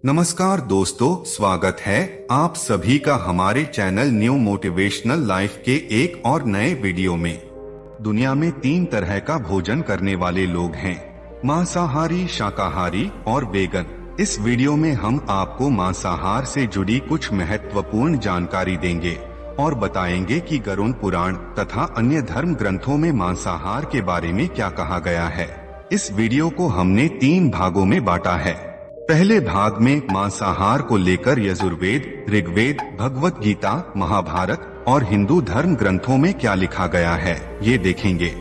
नमस्कार दोस्तों, स्वागत है आप सभी का हमारे चैनल न्यू मोटिवेशनल लाइफ के एक और नए वीडियो में। दुनिया में 3 तरह का भोजन करने वाले लोग हैं, मांसाहारी, शाकाहारी और वेगन। इस वीडियो में हम आपको मांसाहार से जुड़ी कुछ महत्वपूर्ण जानकारी देंगे और बताएंगे कि गरुड़ पुराण तथा अन्य धर्म ग्रंथों में मांसाहार के बारे में क्या कहा गया है। इस वीडियो को हमने 3 भागों में बांटा है। पहले भाग में मांसाहार को लेकर यजुर्वेद, ऋग्वेद, भगवत गीता, महाभारत और हिंदू धर्म ग्रंथों में क्या लिखा गया है ये देखेंगे।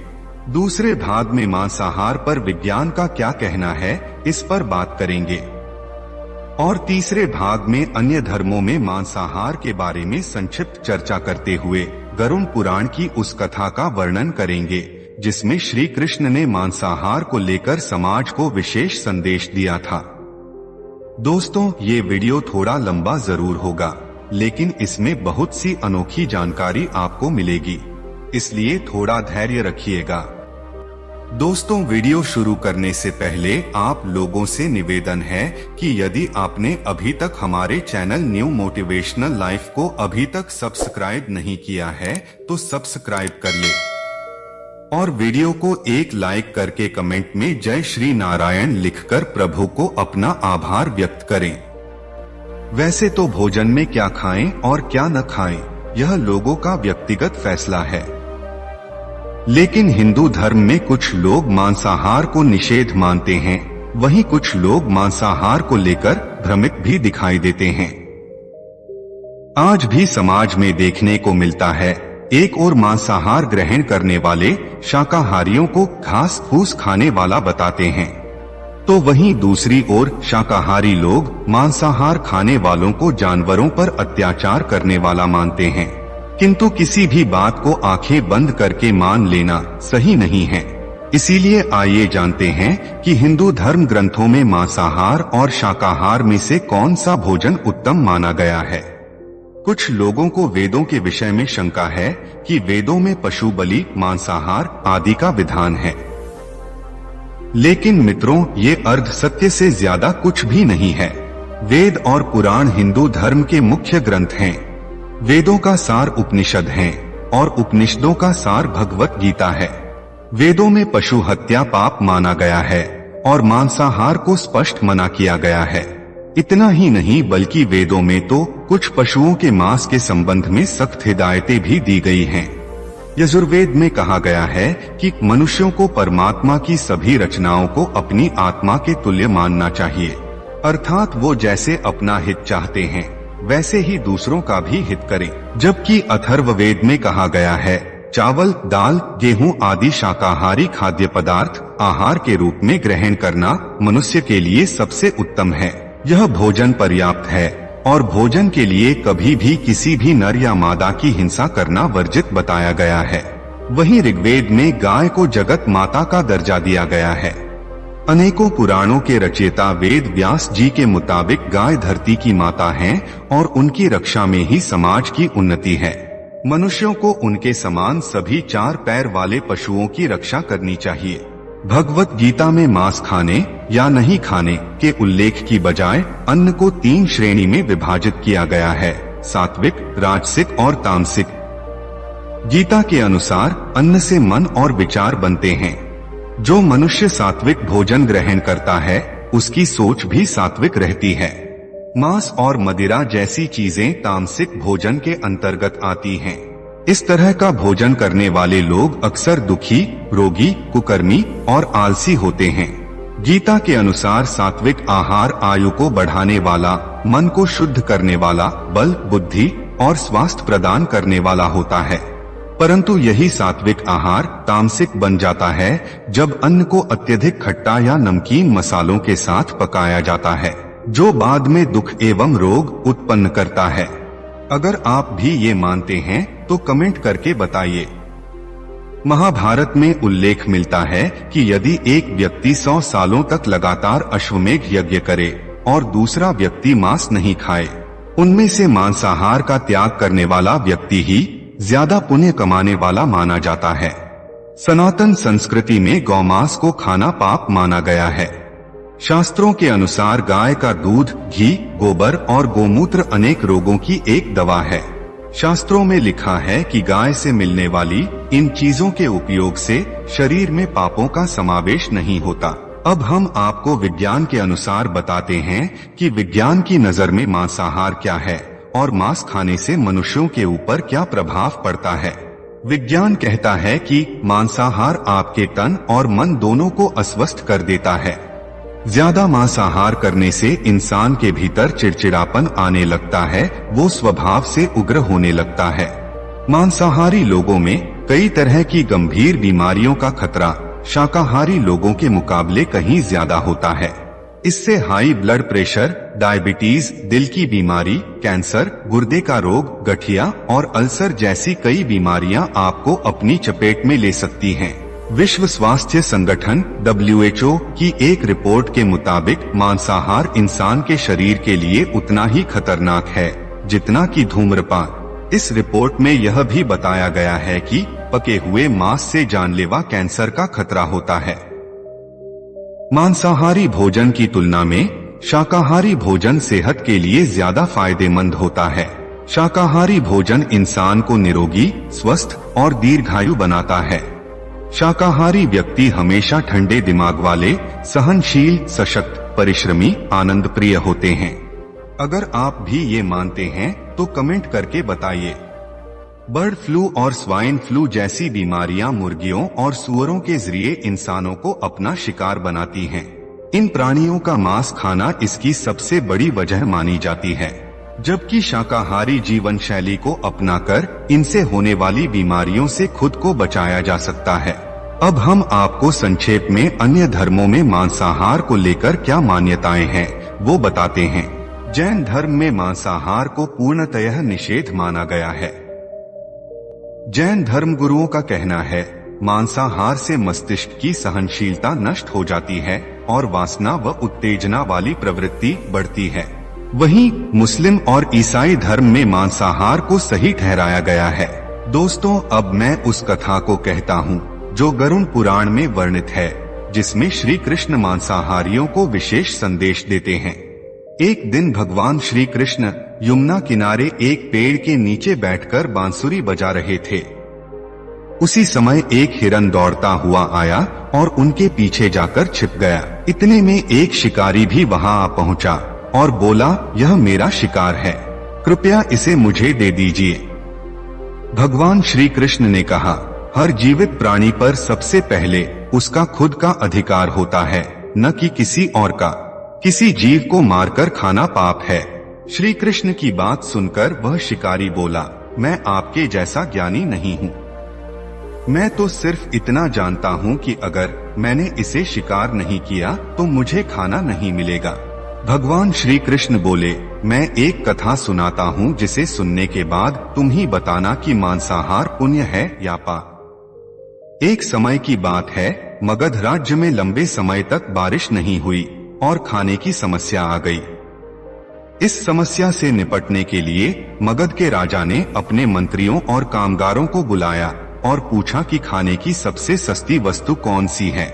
दूसरे भाग में मांसाहार पर विज्ञान का क्या कहना है इस पर बात करेंगे और तीसरे भाग में अन्य धर्मों में मांसाहार के बारे में संक्षिप्त चर्चा करते हुए गरुड़ पुराण की उस कथा का वर्णन करेंगे जिसमें श्री कृष्ण ने मांसाहार को लेकर समाज को विशेष संदेश दिया था। दोस्तों, ये वीडियो थोड़ा लंबा जरूर होगा, लेकिन इसमें बहुत सी अनोखी जानकारी आपको मिलेगी, इसलिए थोड़ा धैर्य रखिएगा। दोस्तों, वीडियो शुरू करने से पहले आप लोगों से निवेदन है कि यदि आपने अभी तक हमारे चैनल न्यू मोटिवेशनल लाइफ को अभी तक सब्सक्राइब नहीं किया है तो सब्सक्राइब कर ले और वीडियो को एक लाइक करके कमेंट में जय श्री नारायण लिखकर प्रभु को अपना आभार व्यक्त करें। वैसे तो भोजन में क्या खाएं और क्या न खाएं, यह लोगों का व्यक्तिगत फैसला है, लेकिन हिंदू धर्म में कुछ लोग मांसाहार को निषेध मानते हैं, वहीं कुछ लोग मांसाहार को लेकर भ्रमित भी दिखाई देते हैं। आज भी समाज में देखने को मिलता है, एक और मांसाहार ग्रहण करने वाले शाकाहारियों को घास फूस खाने वाला बताते हैं, तो वहीं दूसरी ओर शाकाहारी लोग मांसाहार खाने वालों को जानवरों पर अत्याचार करने वाला मानते हैं। किंतु किसी भी बात को आंखें बंद करके मान लेना सही नहीं है। इसीलिए आइए जानते हैं कि हिंदू धर्म ग्रंथों में मांसाहार और शाकाहार में से कौन सा भोजन उत्तम माना गया है। कुछ लोगों को वेदों के विषय में शंका है कि वेदों में पशु बलि, मांसाहार आदि का विधान है, लेकिन मित्रों, ये अर्ध सत्य से ज्यादा कुछ भी नहीं है। वेद और पुराण हिंदू धर्म के मुख्य ग्रंथ हैं। वेदों का सार उपनिषद हैं और उपनिषदों का सार भगवत गीता है। वेदों में पशु हत्या पाप माना गया है और मांसाहार को स्पष्ट मना किया गया है। इतना ही नहीं बल्कि वेदों में तो कुछ पशुओं के मांस के संबंध में सख्त हिदायतें भी दी गई हैं। यजुर्वेद में कहा गया है कि मनुष्यों को परमात्मा की सभी रचनाओं को अपनी आत्मा के तुल्य मानना चाहिए, अर्थात वो जैसे अपना हित चाहते हैं वैसे ही दूसरों का भी हित करें। जबकि अथर्ववेद में कहा गया है, चावल, दाल, गेहूं आदि शाकाहारी खाद्य पदार्थ आहार के रूप में ग्रहण करना मनुष्य के लिए सबसे उत्तम है। यह भोजन पर्याप्त है और भोजन के लिए कभी भी किसी भी नर या मादा की हिंसा करना वर्जित बताया गया है। वहीं ऋग्वेद में गाय को जगत माता का दर्जा दिया गया है। अनेकों पुराणों के रचयिता वेद व्यास जी के मुताबिक गाय धरती की माता है और उनकी रक्षा में ही समाज की उन्नति है। मनुष्यों को उनके समान सभी 4 पैर वाले पशुओं की रक्षा करनी चाहिए। भगवत गीता में मांस खाने या नहीं खाने के उल्लेख की बजाय अन्न को 3 श्रेणी में विभाजित किया गया है, सात्विक, राजसिक और तामसिक। गीता के अनुसार अन्न से मन और विचार बनते हैं। जो मनुष्य सात्विक भोजन ग्रहण करता है उसकी सोच भी सात्विक रहती है। मांस और मदिरा जैसी चीजें तामसिक भोजन के अंतर्गत आती हैं। इस तरह का भोजन करने वाले लोग अक्सर दुखी, रोगी, कुकर्मी और आलसी होते हैं। गीता के अनुसार सात्विक आहार आयु को बढ़ाने वाला, मन को शुद्ध करने वाला, बल, बुद्धि और स्वास्थ्य प्रदान करने वाला होता है। परंतु यही सात्विक आहार तामसिक बन जाता है जब अन्न को अत्यधिक खट्टा या नमकीन मसालों के साथ पकाया जाता है, जो बाद में दुख एवं रोग उत्पन्न करता है। अगर आप भी ये मानते हैं तो कमेंट करके बताइए। महाभारत में उल्लेख मिलता है कि यदि एक व्यक्ति 100 सालों तक लगातार अश्वमेध यज्ञ करे और दूसरा व्यक्ति मांस नहीं खाए, उनमें से मांसाहार का त्याग करने वाला व्यक्ति ही ज्यादा पुण्य कमाने वाला माना जाता है। सनातन संस्कृति में गौमांस को खाना पाप माना गया है। शास्त्रों के अनुसार गाय का दूध, घी, गोबर और गोमूत्र अनेक रोगों की एक दवा है। शास्त्रों में लिखा है कि गाय से मिलने वाली इन चीजों के उपयोग से शरीर में पापों का समावेश नहीं होता। अब हम आपको विज्ञान के अनुसार बताते हैं कि विज्ञान की नजर में मांसाहार क्या है और मांस खाने से मनुष्यों के ऊपर क्या प्रभाव पड़ता है। विज्ञान कहता है कि मांसाहार आपके तन और मन दोनों को अस्वस्थ कर देता है। ज्यादा मांसाहार करने से इंसान के भीतर चिड़चिड़ापन आने लगता है, वो स्वभाव से उग्र होने लगता है। मांसाहारी लोगों में कई तरह की गंभीर बीमारियों का खतरा शाकाहारी लोगों के मुकाबले कहीं ज्यादा होता है। इससे हाई ब्लड प्रेशर, डायबिटीज, दिल की बीमारी, कैंसर, गुर्दे का रोग, गठिया और अल्सर जैसी कई बीमारियां आपको अपनी चपेट में ले सकती हैं। विश्व स्वास्थ्य संगठन WHO की एक रिपोर्ट के मुताबिक मांसाहार इंसान के शरीर के लिए उतना ही खतरनाक है जितना कि धूम्रपान। इस रिपोर्ट में यह भी बताया गया है कि पके हुए मांस से जानलेवा कैंसर का खतरा होता है। मांसाहारी भोजन की तुलना में शाकाहारी भोजन सेहत के लिए ज्यादा फायदेमंद होता है। शाकाहारी भोजन इंसान को निरोगी, स्वस्थ और दीर्घायु बनाता है। शाकाहारी व्यक्ति हमेशा ठंडे दिमाग वाले, सहनशील, सशक्त, परिश्रमी, आनंद प्रिय होते हैं। अगर आप भी ये मानते हैं तो कमेंट करके बताइए। बर्ड फ्लू और स्वाइन फ्लू जैसी बीमारियां मुर्गियों और सूअरों के जरिए इंसानों को अपना शिकार बनाती हैं। इन प्राणियों का मांस खाना इसकी सबसे बड़ी वजह मानी जाती है, जबकि शाकाहारी जीवन शैली को अपनाकर इनसे होने वाली बीमारियों से खुद को बचाया जा सकता है। अब हम आपको संक्षेप में अन्य धर्मों में मांसाहार को लेकर क्या मान्यताएं हैं वो बताते हैं। जैन धर्म में मांसाहार को पूर्णतः निषेध माना गया है। जैन धर्म गुरुओं का कहना है मांसाहार से मस्तिष्क की सहनशीलता नष्ट हो जाती है और वासना व उत्तेजना वाली प्रवृत्ति बढ़ती है। वहीं मुस्लिम और ईसाई धर्म में मांसाहार को सही ठहराया गया है। दोस्तों, अब मैं उस कथा को कहता हूँ जो गरुड़ पुराण में वर्णित है, जिसमें श्री कृष्ण मांसाहारियों को विशेष संदेश देते हैं। एक दिन भगवान श्री कृष्ण यमुना किनारे एक पेड़ के नीचे बैठकर बांसुरी बजा रहे थे। उसी समय एक हिरन दौड़ता हुआ आया और उनके पीछे जाकर छिप गया। इतने में एक शिकारी भी वहां आ पहुंचा और बोला, यह मेरा शिकार है, कृपया इसे मुझे दे दीजिए। भगवान श्री कृष्ण ने कहा, हर जीवित प्राणी पर सबसे पहले उसका खुद का अधिकार होता है, न कि किसी और का। किसी जीव को मारकर खाना पाप है। श्री कृष्ण की बात सुनकर वह शिकारी बोला, मैं आपके जैसा ज्ञानी नहीं हूँ। मैं तो सिर्फ इतना जानता हूँ कि अगर मैंने इसे शिकार नहीं किया तो मुझे खाना नहीं मिलेगा। भगवान श्री कृष्ण बोले, मैं एक कथा सुनाता हूँ जिसे सुनने के बाद तुम ही बताना कि मांसाहार पुण्य है या पाप। एक समय की बात है, मगध राज्य में लंबे समय तक बारिश नहीं हुई और खाने की समस्या आ गई। इस समस्या से निपटने के लिए मगध के राजा ने अपने मंत्रियों और कामगारों को बुलाया और पूछा कि खाने की सबसे सस्ती वस्तु कौन सी है।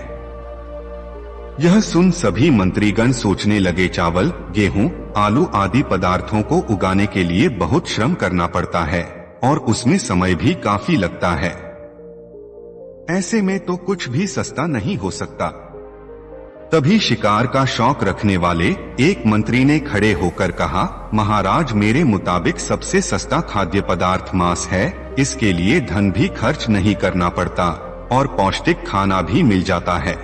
यह सुन सभी मंत्रीगण सोचने लगे, चावल, गेहूं, आलू आदि पदार्थों को उगाने के लिए बहुत श्रम करना पड़ता है और उसमें समय भी काफी लगता है। ऐसे में तो कुछ भी सस्ता नहीं हो सकता। तभी शिकार का शौक रखने वाले एक मंत्री ने खड़े होकर कहा, महाराज, मेरे मुताबिक सबसे सस्ता खाद्य पदार्थ मांस है। इसके लिए धन भी खर्च नहीं करना पड़ता और पौष्टिक खाना भी मिल जाता है।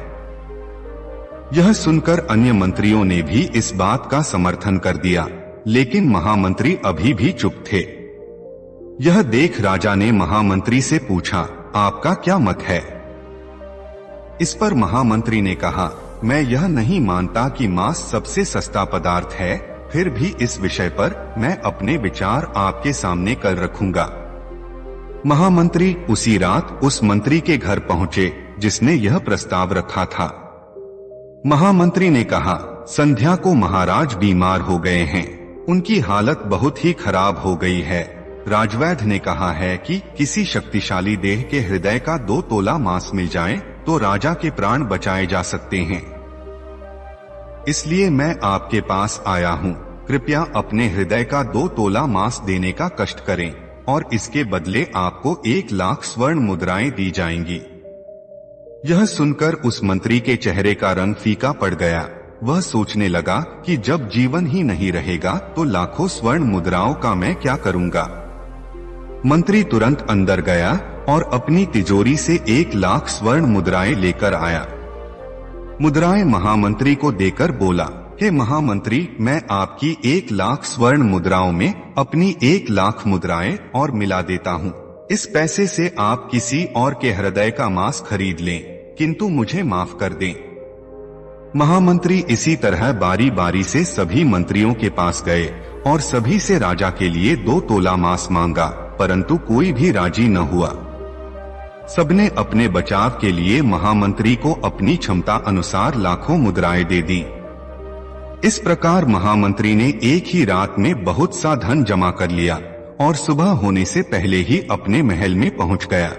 यह सुनकर अन्य मंत्रियों ने भी इस बात का समर्थन कर दिया, लेकिन महामंत्री अभी भी चुप थे। यह देख राजा ने महामंत्री से पूछा, आपका क्या मत है? इस पर महामंत्री ने कहा, मैं यह नहीं मानता कि मांस सबसे सस्ता पदार्थ है, फिर भी इस विषय पर मैं अपने विचार आपके सामने कल रखूंगा। महामंत्री उसी रात उस मंत्री के घर पहुंचे जिसने यह प्रस्ताव रखा था। महामंत्री ने कहा, संध्या को महाराज बीमार हो गए हैं, उनकी हालत बहुत ही खराब हो गई है। राजवैद्य ने कहा है कि किसी शक्तिशाली देह के हृदय का 2 तोला मांस मिल जाए तो राजा के प्राण बचाए जा सकते हैं। इसलिए मैं आपके पास आया हूँ। कृपया अपने हृदय का 2 तोला मांस देने का कष्ट करें और इसके बदले आपको 1 लाख स्वर्ण मुद्राएं दी जाएंगी। यह सुनकर उस मंत्री के चेहरे का रंग फीका पड़ गया। वह सोचने लगा कि जब जीवन ही नहीं रहेगा तो लाखों स्वर्ण मुद्राओं का मैं क्या करूंगा। मंत्री तुरंत अंदर गया और अपनी तिजोरी से 1 लाख स्वर्ण मुद्राएं लेकर आया। मुद्राएं महामंत्री को देकर बोला, हे महामंत्री, मैं आपकी 1 लाख स्वर्ण मुद्राओं में अपनी 1 लाख मुद्राएं और मिला देता हूँ। इस पैसे से आप किसी और के हृदय का मांस खरीद लें, किंतु मुझे माफ कर दें। महामंत्री इसी तरह बारी बारी से सभी मंत्रियों के पास गए और सभी से राजा के लिए 2 तोला मांस मांगा, परंतु कोई भी राजी न हुआ। सबने अपने बचाव के लिए महामंत्री को अपनी क्षमता अनुसार लाखों मुद्राएं दे दी। इस प्रकार महामंत्री ने एक ही रात में बहुत सा धन जमा कर लिया और सुबह होने से पहले ही अपने महल में पहुंच गया।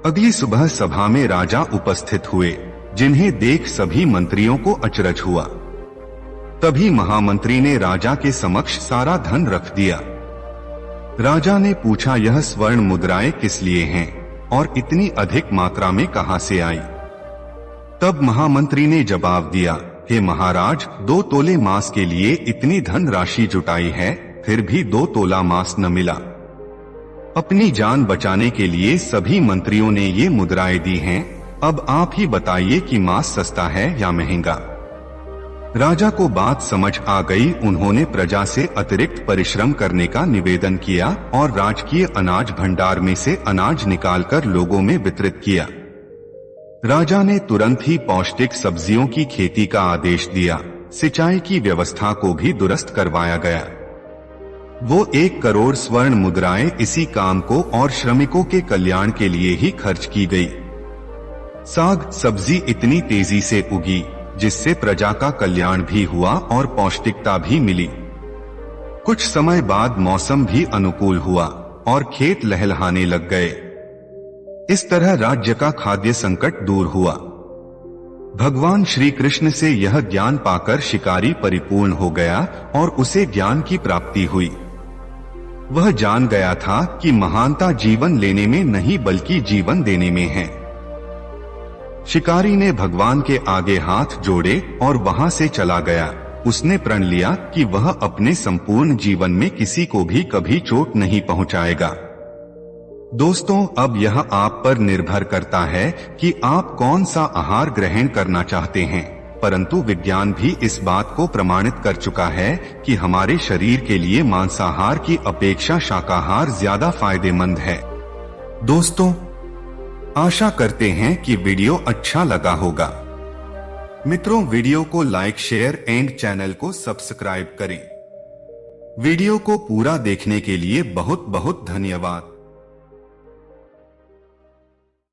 अगली सुबह सभा में राजा उपस्थित हुए, जिन्हें देख सभी मंत्रियों को अचरज हुआ। तभी महामंत्री ने राजा के समक्ष सारा धन रख दिया। राजा ने पूछा, यह स्वर्ण मुद्राएं किस लिए हैं और इतनी अधिक मात्रा में कहां से आई? तब महामंत्री ने जवाब दिया, हे महाराज, 2 तोले मांस के लिए इतनी धन राशि जुटाई है, फिर भी 2 तोला मांस न मिला। अपनी जान बचाने के लिए सभी मंत्रियों ने ये मुद्राएं दी हैं। अब आप ही बताइए कि मांस सस्ता है या महंगा। राजा को बात समझ आ गई। उन्होंने प्रजा से अतिरिक्त परिश्रम करने का निवेदन किया और राजकीय अनाज भंडार में से अनाज निकालकर लोगों में वितरित किया। राजा ने तुरंत ही पौष्टिक सब्जियों की खेती का आदेश दिया। सिंचाई की व्यवस्था को भी दुरुस्त करवाया गया। वो 1 करोड़ स्वर्ण मुद्राएं इसी काम को और श्रमिकों के कल्याण के लिए ही खर्च की गई। साग सब्जी इतनी तेजी से उगी जिससे प्रजा का कल्याण भी हुआ और पौष्टिकता भी मिली। कुछ समय बाद मौसम भी अनुकूल हुआ और खेत लहलहाने लग गए। इस तरह राज्य का खाद्य संकट दूर हुआ। भगवान श्री कृष्ण से यह ज्ञान पाकर शिकारी परिपूर्ण हो गया और उसे ज्ञान की प्राप्ति हुई। वह जान गया था कि महानता जीवन लेने में नहीं बल्कि जीवन देने में है। शिकारी ने भगवान के आगे हाथ जोड़े और वहां से चला गया। उसने प्रण लिया कि वह अपने संपूर्ण जीवन में किसी को भी कभी चोट नहीं पहुंचाएगा। दोस्तों, अब यह आप पर निर्भर करता है कि आप कौन सा आहार ग्रहण करना चाहते हैं, परंतु विज्ञान भी इस बात को प्रमाणित कर चुका है कि हमारे शरीर के लिए मांसाहार की अपेक्षा शाकाहार ज्यादा फायदेमंद है। दोस्तों, आशा करते हैं कि वीडियो अच्छा लगा होगा। मित्रों, वीडियो को लाइक, शेयर एंड चैनल को सब्सक्राइब करें। वीडियो को पूरा देखने के लिए बहुत बहुत धन्यवाद।